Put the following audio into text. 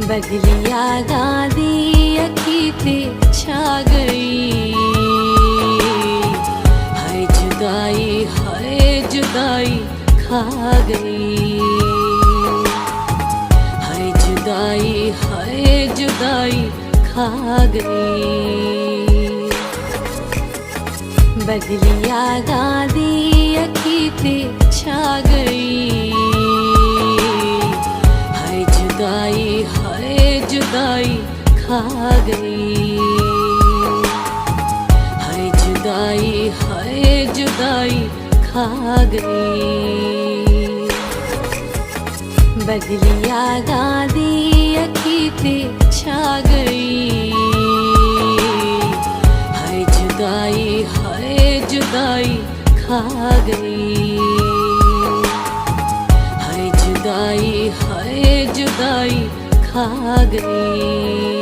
बदलिया गादी अखी ते छा गई। हाय जुदाई खा गई। हाय जुदाई खा गई। बदलिया गादी अखी ते छा गई। हाय जुदाई खा गई। हाय जुदाई खा गई। बदलिया गादी अखी ते छा गई। हाय जुदाई खा गई। हाय जुदाई खा गई।